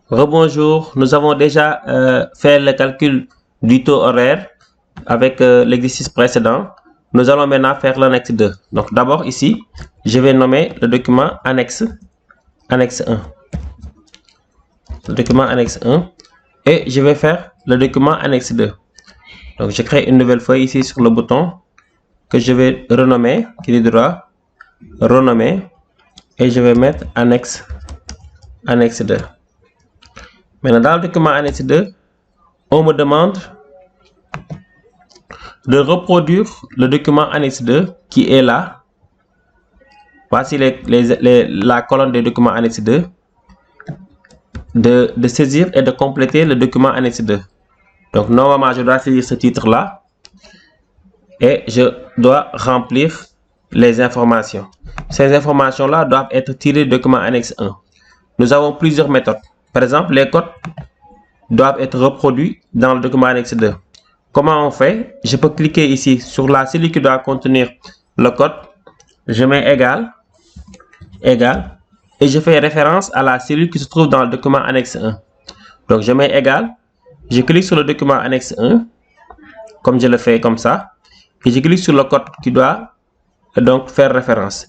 Rebonjour, nous avons déjà fait le calcul du taux horaire avec l'exercice précédent. Nous allons maintenant faire l'annexe 2. Donc d'abord ici, je vais nommer le document annexe 1. Le document annexe 1 et je vais faire le document annexe 2. Donc je crée une nouvelle feuille ici sur le bouton que je vais renommer, clic droit, renommer et je vais mettre annexe 2. Maintenant, dans le document annexe 2, on me demande de reproduire le document annexe 2 qui est là. Voici la colonne des documents annexe 2. De saisir et de compléter le document annexe 2. Donc, normalement, je dois saisir ce titre-là et je dois remplir les informations. Ces informations-là doivent être tirées du document annexe 1. Nous avons plusieurs méthodes. Par exemple, les codes doivent être reproduits dans le document annexe 2. Comment on fait? Je peux cliquer ici sur la cellule qui doit contenir le code. Je mets égal et je fais référence à la cellule qui se trouve dans le document annexe 1. Donc je mets égal, je clique sur le document annexe 1, comme je le fais comme ça, et je clique sur le code qui doit donc faire référence.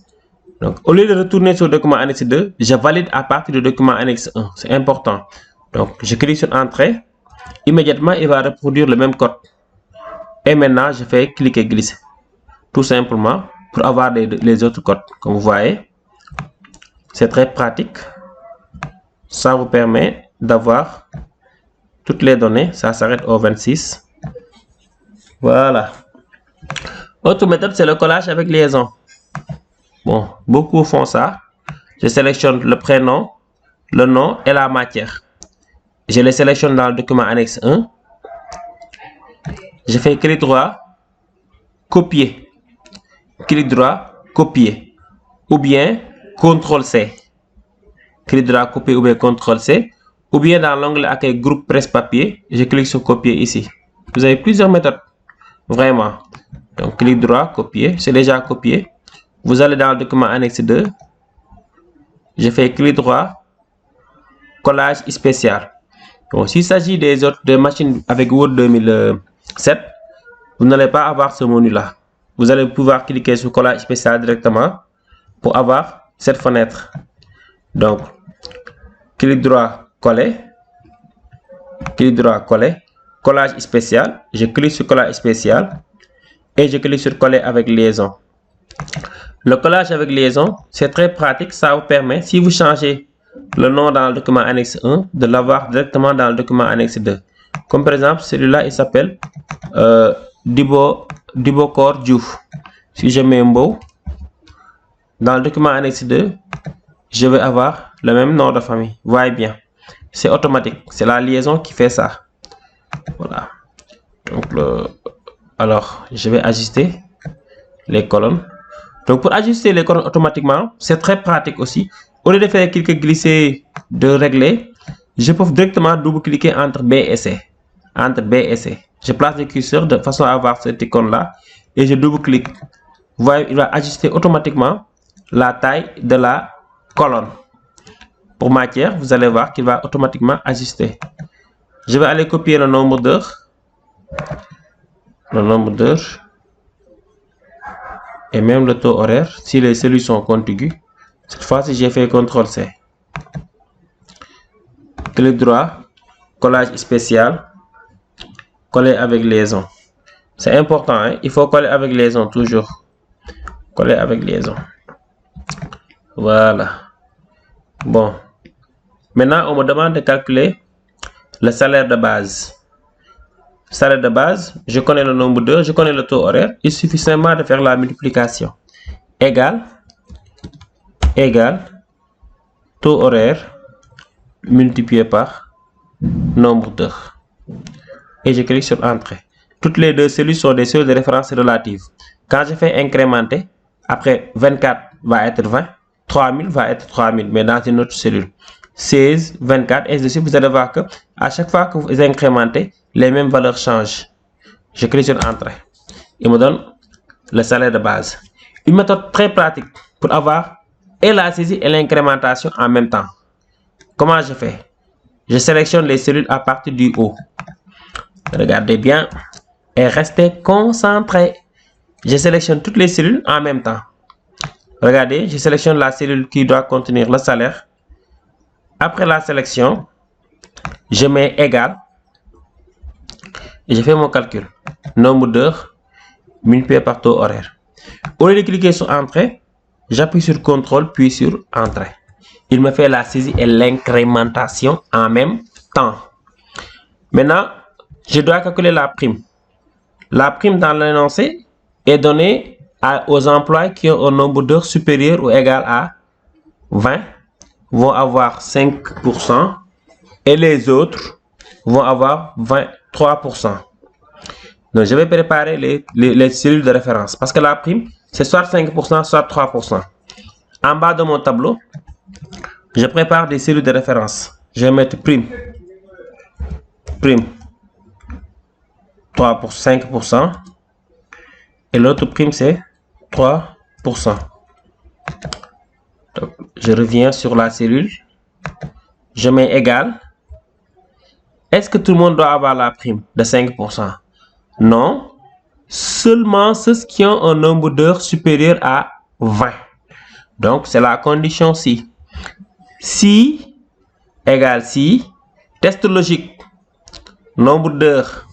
Donc, au lieu de retourner sur le document annexe 2, je valide à partir du document annexe 1. C'est important. Donc, je clique sur Entrée. Immédiatement, il va reproduire le même code. Et maintenant, je fais cliquer glisser. Tout simplement pour avoir les autres codes. Comme vous voyez, c'est très pratique. Ça vous permet d'avoir toutes les données. Ça s'arrête au 26. Voilà. Autre méthode, c'est le collage avec liaison. Bon, beaucoup font ça. Je sélectionne le prénom, le nom et la matière. Je les sélectionne dans le document annexe 1. Je fais clic droit, copier. Clic droit, copier. Ou bien CTRL-C. Clic droit, copier ou bien CTRL-C. Ou bien dans l'onglet accueil groupe presse-papier, je clique sur copier ici. Vous avez plusieurs méthodes. Vraiment. Donc, clic droit, copier. C'est déjà copié. Vous allez dans le document annexe 2. Je fais clic droit, collage spécial. Bon, s'il s'agit des machines avec Word 2007, vous n'allez pas avoir ce menu-là. Vous allez pouvoir cliquer sur collage spécial directement pour avoir cette fenêtre. Donc, clic droit, coller. Clic droit, coller. Collage spécial. Je clique sur collage spécial et je clique sur coller avec liaison. Le collage avec liaison, c'est très pratique. Ça vous permet, si vous changez le nom dans le document annexe 1, de l'avoir directement dans le document annexe 2. Comme par exemple, celui-là, il s'appelle Dibokor Diouf. Si je mets un beau, dans le document annexe 2, je vais avoir le même nom de famille. Vous voyez bien. C'est automatique. C'est la liaison qui fait ça. Voilà. Donc, alors, je vais ajuster les colonnes. Donc, pour ajuster les colonnes automatiquement, c'est très pratique aussi. Au lieu de faire clic glisser, de régler, je peux directement double-cliquer entre B et C. Entre B et C. Je place le curseur de façon à avoir cette icône-là et je double-clique. Vous voyez, il va ajuster automatiquement la taille de la colonne. Pour matière, vous allez voir qu'il va automatiquement ajuster. Je vais aller copier le nombre d'heures. Le nombre d'heures. Et même le taux horaire, si les cellules sont contiguës. Cette fois-ci, j'ai fait CTRL-C. Clic droit, collage spécial, coller avec liaison. C'est important, hein? Il faut coller avec liaison toujours. Coller avec liaison. Voilà. Bon. Maintenant, on me demande de calculer le salaire de base. Salaire de base, je connais le nombre d'heures, je connais le taux horaire. Il suffit simplement de faire la multiplication. Égal taux horaire multiplié par nombre d'heures. Et je clique sur Entrée. Toutes les deux cellules sont des cellules de référence relatives. Quand je fais incrémenter, après 24 va être 20, 3000 va être 3000, mais dans une autre cellule. 16, 24, et ainsi de suite. Vous allez voir que à chaque fois que vous incrémentez, les mêmes valeurs changent. Je clique sur Entrée. Il me donne le salaire de base. Une méthode très pratique pour avoir et la saisie et l'incrémentation en même temps. Comment je fais? Je sélectionne les cellules à partir du haut. Regardez bien et restez concentrés. Je sélectionne toutes les cellules en même temps. Regardez, je sélectionne la cellule qui doit contenir le salaire. Après la sélection, je mets égal et je fais mon calcul. Nombre d'heures multiplié par taux horaire. Au lieu de cliquer sur Entrée, j'appuie sur CTRL puis sur Entrée. Il me fait la saisie et l'incrémentation en même temps. Maintenant, je dois calculer la prime. La prime dans l'énoncé est donnée aux emplois qui ont un nombre d'heures supérieur ou égal à 20 vont avoir 5% et les autres vont avoir 23%. Donc, je vais préparer les cellules de référence parce que la prime, c'est soit 5%, soit 3%. En bas de mon tableau, je prépare des cellules de référence. Je vais mettre prime 3 pour 5% et l'autre prime c'est 3%. Donc, je reviens sur la cellule, je mets égal. Est-ce que tout le monde doit avoir la prime de 5%? Non, seulement ceux qui ont un nombre d'heures supérieur à 20. Donc c'est la condition si. Si égale si, test logique, nombre d'heures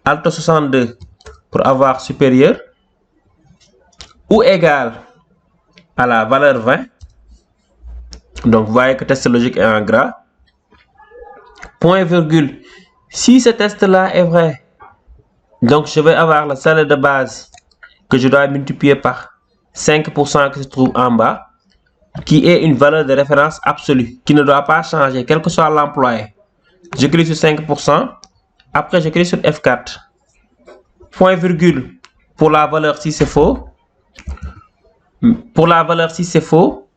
alto 62 pour avoir supérieur ou égal à la valeur 20. Donc vous voyez que test logique est en gras. Point virgule. Si ce test là est vrai, donc je vais avoir le salaire de base que je dois multiplier par 5% qui se trouve en bas, qui est une valeur de référence absolue, qui ne doit pas changer, quel que soit l'employé. Je clique sur 5%, après je clique sur F4. Point virgule pour la valeur si c'est faux. Pour la valeur si c'est faux,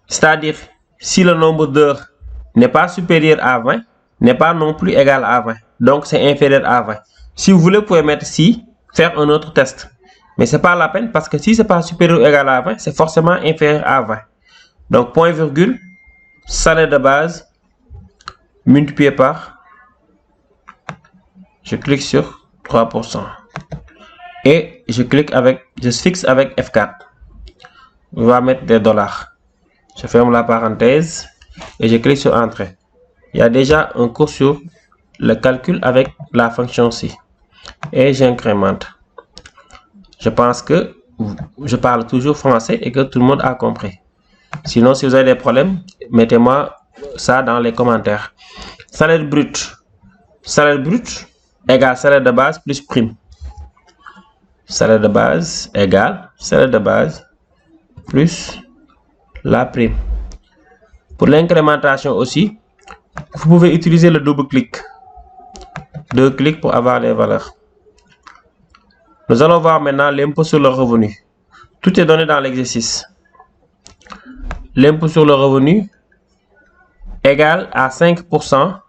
c'est-à-dire si le nombre d'heures n'est pas supérieur à 20, n'est pas non plus égal à 20. Donc c'est inférieur à 20. Si vous voulez, vous pouvez mettre si, faire un autre test. Mais c'est pas la peine parce que si c'est pas supérieur ou égal à 20, c'est forcément inférieur à 20. Donc point virgule, salaire de base, multiplié par, je clique sur 3%. Et je fixe avec F4. On va mettre des dollars. Je ferme la parenthèse et je clique sur Entrée. Il y a déjà un cours sur le calcul avec la fonction si. Et j'incrémente. Je pense que je parle toujours français et que tout le monde a compris. Sinon, si vous avez des problèmes, mettez-moi ça dans les commentaires. Salaire brut. Salaire brut égale salaire de base plus prime. Salaire de base égale salaire de base plus la prime. Pour l'incrémentation aussi, vous pouvez utiliser le double-clic. Deux clics pour avoir les valeurs. Nous allons voir maintenant l'impôt sur le revenu. Tout est donné dans l'exercice. L'impôt sur le revenu égale à 5%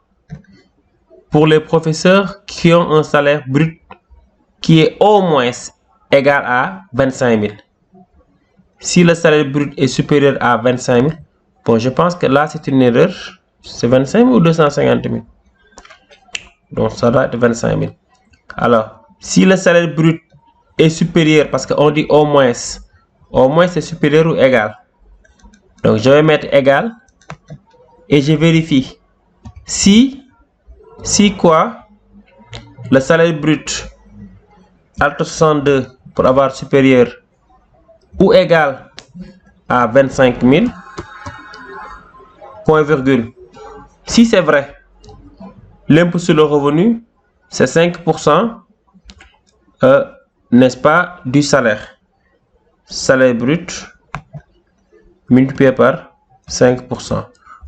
pour les professeurs qui ont un salaire brut qui est au moins égal à 25 000. Si le salaire brut est supérieur à 25 000, bon, je pense que là c'est une erreur. C'est 25 000 ou 250 000? Donc ça doit être 25 000. Alors, si le salaire brut est supérieur, parce qu'on dit au moins c'est supérieur ou égal. Donc je vais mettre égal et je vérifie. Si quoi? Le salaire brut alto 62 pour avoir supérieur ou égal à 25 000, point virgule. Si c'est vrai, l'impôt sur le revenu, c'est 5%, n'est-ce pas, du salaire. Salaire brut multiplié par 5%.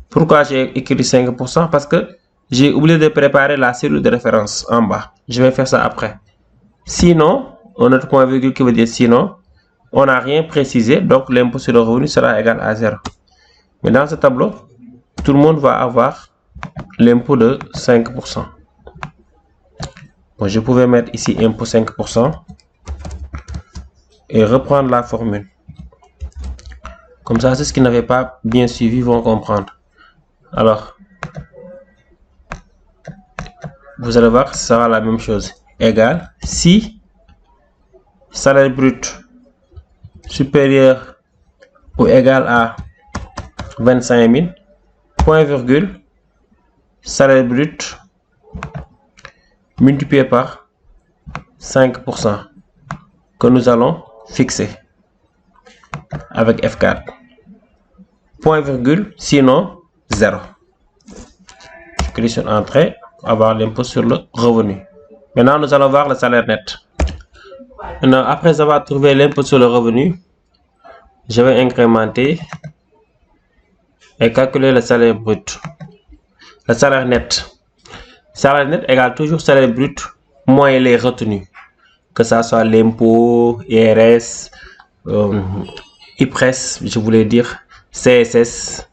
Pourquoi j'ai écrit 5%? Parce que j'ai oublié de préparer la cellule de référence en bas. Je vais faire ça après. Sinon, on a un point virgule qui veut dire sinon, on n'a rien précisé, donc l'impôt sur le revenu sera égal à 0. Mais dans ce tableau, tout le monde va avoir l'impôt de 5%. Bon, je pouvais mettre ici impôt 5% et reprendre la formule. Comme ça, ceux qui n'avaient pas bien suivi vont comprendre. Alors, vous allez voir que ça sera la même chose. Égal si salaire brut supérieur ou égal à 25 000, point virgule, salaire brut multiplié par 5% que nous allons fixer avec F4. Point virgule, sinon 0. Je clique sur Entrée pour avoir l'impôt sur le revenu. Maintenant, nous allons voir le salaire net. Maintenant, après avoir trouvé l'impôt sur le revenu, je vais incrémenter et calculer le salaire brut. Le salaire net. Salaire net égale toujours salaire brut moins les retenues. Que ça soit l'impôt, IRS, IPRES, je voulais dire, CSS.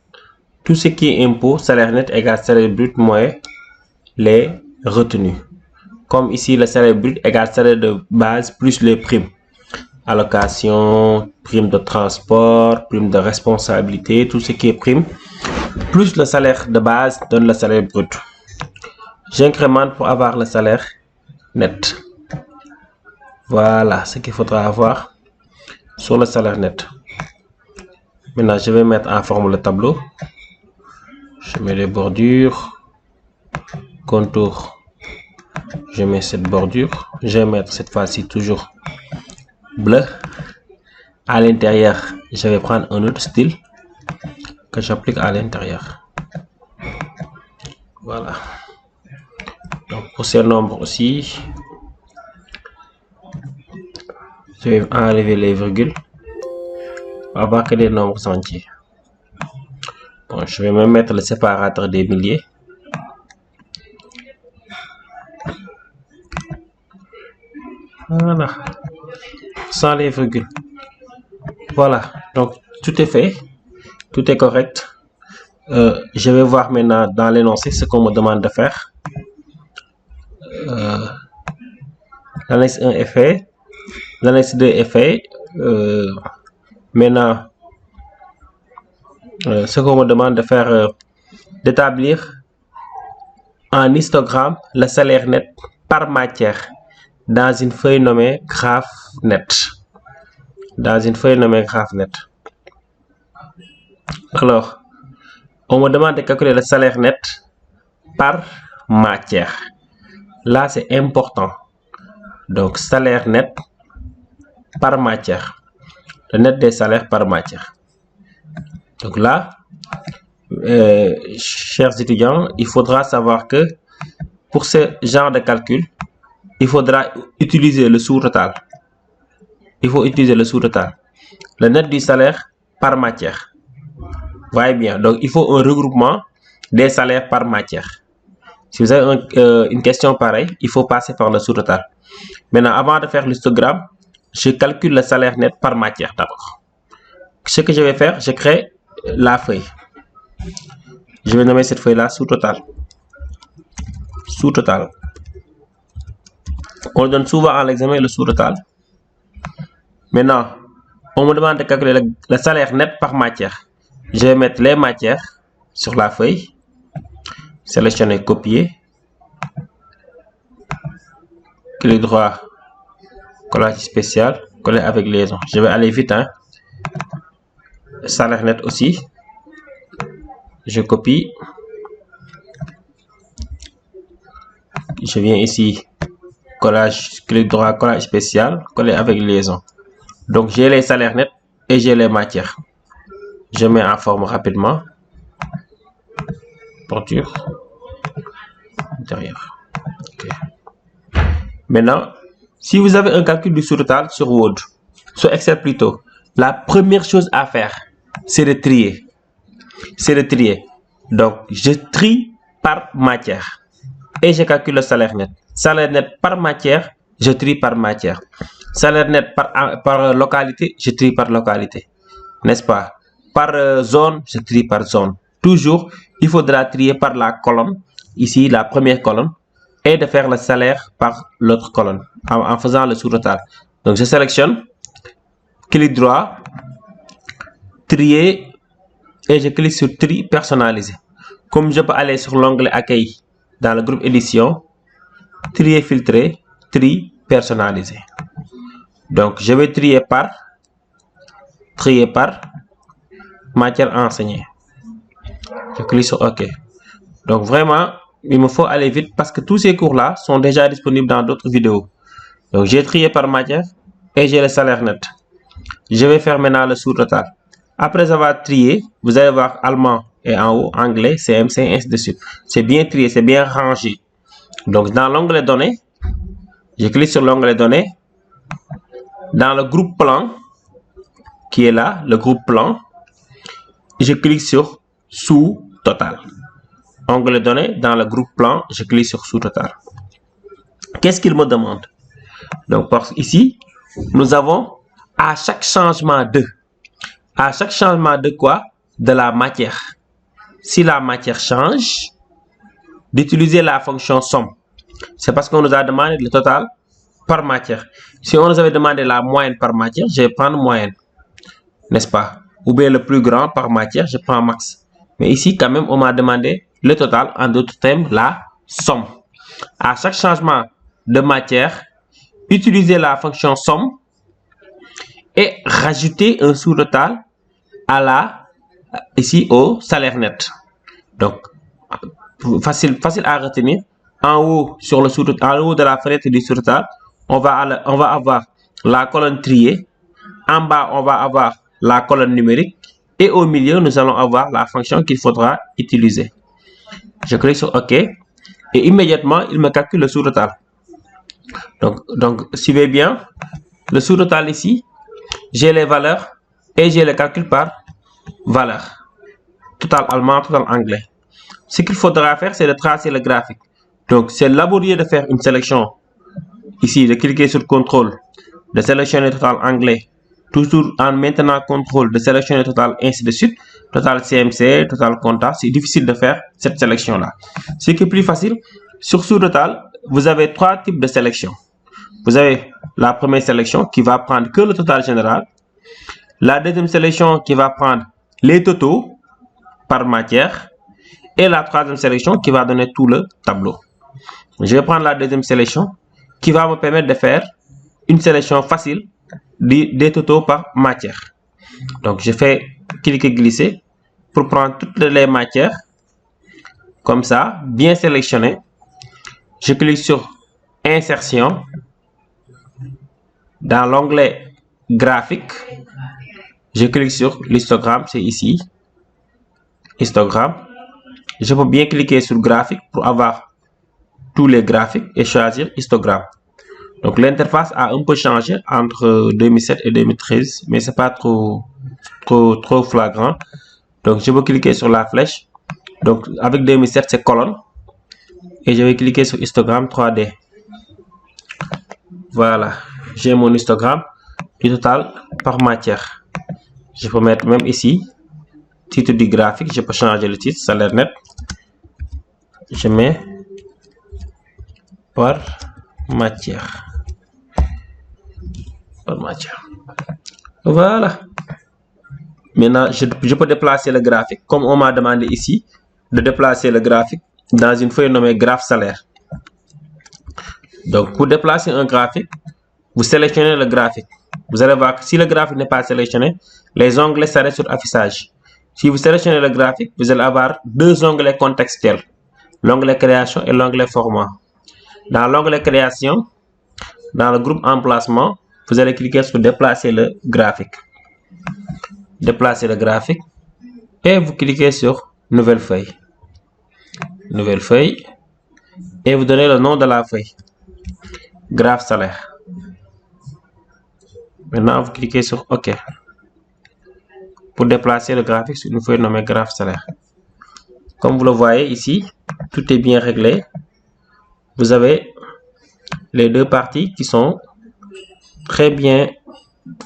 Tout ce qui est impôt, salaire net égale salaire brut moins les retenues. Comme ici, le salaire brut égale salaire de base plus les primes. Allocation, prime de transport, prime de responsabilité, tout ce qui est prime, plus le salaire de base donne le salaire brut. J'incrémente pour avoir le salaire net. Voilà ce qu'il faudra avoir sur le salaire net. Maintenant, je vais mettre en forme le tableau. Je mets les bordures, contour. Je mets cette bordure. Je vais mettre cette fois-ci toujours bleu. À l'intérieur, je vais prendre un autre style que j'applique à l'intérieur. Voilà. Donc pour ces nombres aussi, je vais enlever les virgules pour avoir que des nombres entiers. Bon, je vais même mettre le séparateur des milliers. Voilà. Sans les virgules. Voilà. Donc tout est fait. Tout est correct. Je vais voir maintenant dans l'énoncé ce qu'on me demande de faire. L'annexe 1 est fait. L'annexe 2 est fait. Maintenant, ce qu'on me demande de faire, d'établir en histogramme le salaire net par matière dans une feuille nommée graphe net. Dans une feuille nommée graphe net. Alors, on me demande de calculer le salaire net par matière. Là, c'est important. Donc, salaire net par matière. Le net des salaires par matière. Donc là, chers étudiants, il faudra savoir que pour ce genre de calcul, il faudra utiliser le sous-total. Il faut utiliser le sous-total. Le net du salaire par matière. Voyez bien. Donc, il faut un regroupement des salaires par matière. Si vous avez une question pareille, il faut passer par le sous-total. Maintenant, avant de faire l'histogramme, je calcule le salaire net par matière d'abord. Ce que je vais faire, je crée la feuille. Je vais nommer cette feuille-là sous-total. Sous-total. On donne souvent à l'examen le sous-total. Maintenant, on me demande de calculer le salaire net par matière. Je vais mettre les matières sur la feuille. Sélectionner, copier. Clic droit, collage spécial, coller avec liaison. Je vais aller vite, hein. Salaire net aussi. Je copie. Je viens ici, collage, clic droit, collage spécial, coller avec liaison. Donc j'ai les salaires nets et j'ai les matières. Je mets en forme rapidement. Bordure. Intérieur. Okay. Maintenant, si vous avez un calcul du sous-total sur Word, sur Excel plutôt, la première chose à faire, c'est de trier. C'est de trier. Donc, je trie par matière. Et je calcule le salaire net. Salaire net par matière, je trie par matière. Salaire net par localité, je trie par localité. N'est-ce pas? Par zone, je trie par zone. Toujours, il faudra trier par la colonne. Ici, la première colonne. Et de faire le salaire par l'autre colonne. En faisant le sous-total. Donc, je sélectionne. Clic droit. Trier. Et je clique sur tri personnalisé. Comme je peux aller sur l'onglet accueil dans le groupe édition, trier filtré, tri personnalisé. Donc, je vais trier par matière enseignée. Je clique sur OK. Donc, vraiment, il me faut aller vite parce que tous ces cours-là sont déjà disponibles dans d'autres vidéos. Donc, j'ai trié par matière et j'ai le salaire net. Je vais faire maintenant le sous-total. Après avoir trié, vous allez voir allemand et en haut, anglais, CMC, ainsi de suite. C'est bien trié, c'est bien rangé. Donc, dans l'onglet données, je clique sur l'onglet données. Dans le groupe plan, qui est là, le groupe plan, je clique sur sous-total. Onglet données, dans le groupe plan, je clique sur sous-total. Qu'est-ce qu'il me demande? Donc, ici, nous avons à chaque changement de quoi? De la matière. Si la matière change, d'utiliser la fonction somme. C'est parce qu'on nous a demandé le total par matière. Si on nous avait demandé la moyenne par matière, je vais prendre moyenne. N'est-ce pas? Ou bien le plus grand par matière, je prends max. Mais ici, quand même, on m'a demandé le total, en d'autres termes, la somme. À chaque changement de matière, utilisez la fonction somme et rajouter un sous-total ici au salaire net. Donc, facile à retenir. En haut, sur le en haut de la fenêtre du sous-total, on va avoir la colonne triée. En bas, on va avoir la colonne numérique. Et au milieu, nous allons avoir la fonction qu'il faudra utiliser. Je clique sur OK. Et immédiatement, il me calcule le sous-total. Donc, suivez bien. Le sous-total ici, j'ai les valeurs et j'ai le calcul par valeur. Total allemand, total anglais. Ce qu'il faudra faire, c'est de tracer le graphique. Donc, c'est laborieux de faire une sélection. Ici, de cliquer sur contrôle, de sélectionner total anglais. Toujours en maintenant contrôle, de sélectionner total, ainsi de suite. Total CMC, total compta. C'est difficile de faire cette sélection-là. Ce qui est plus facile, sur sous-total, vous avez trois types de sélection. Vous avez la première sélection qui va prendre que le total général. La deuxième sélection qui va prendre les totaux par matière. Et la troisième sélection qui va donner tout le tableau. Je vais prendre la deuxième sélection qui va me permettre de faire une sélection facile des totaux par matière. Donc, je fais cliquer glisser pour prendre toutes les matières comme ça, bien sélectionnées. Je clique sur insertion. Dans l'onglet graphique, je clique sur l'histogramme, c'est ici, histogramme. Je peux bien cliquer sur graphique pour avoir tous les graphiques et choisir histogramme. Donc l'interface a un peu changé entre 2007 et 2013, mais c'est pas trop flagrant. Donc je peux cliquer sur la flèche. Donc avec 2007 c'est colonne et je vais cliquer sur histogramme 3D. Voilà, j'ai mon histogramme du total par matière. Je peux mettre même ici titre du graphique, je peux changer le titre, salaire net. Je mets par matière. Voilà. Maintenant, je peux déplacer le graphique. Comme on m'a demandé ici de déplacer le graphique dans une feuille nommée graphe salaire. Donc, pour déplacer un graphique, vous sélectionnez le graphique. Vous allez voir que si le graphique n'est pas sélectionné, les onglets s'arrêtent sur affichage. Si vous sélectionnez le graphique, vous allez avoir deux onglets contextuels. L'onglet création et l'onglet format. Dans l'onglet création, dans le groupe emplacement, vous allez cliquer sur déplacer le graphique. Déplacer le graphique et vous cliquez sur nouvelle feuille. Nouvelle feuille et vous donnez le nom de la feuille. Graphe salaire. Maintenant, vous cliquez sur OK pour déplacer le graphique sur une feuille nommée graphe salaire. Comme vous le voyez ici, tout est bien réglé. Vous avez les deux parties qui sont très bien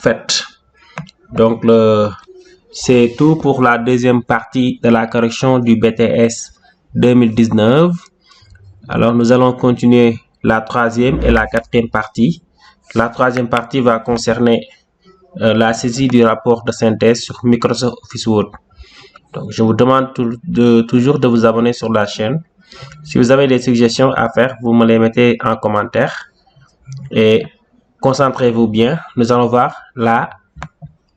faites. Donc, c'est tout pour la deuxième partie de la correction du BTS 2019. Alors, nous allons continuer la troisième et la quatrième partie. La troisième partie va concerner la saisie du rapport de synthèse sur Microsoft Office Word. Donc, je vous demande toujours de vous abonner sur la chaîne Si vous avez des suggestions à faire, vous me les mettez en commentaire. Et concentrez-vous bien. Nous allons voir la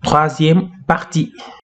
troisième partie.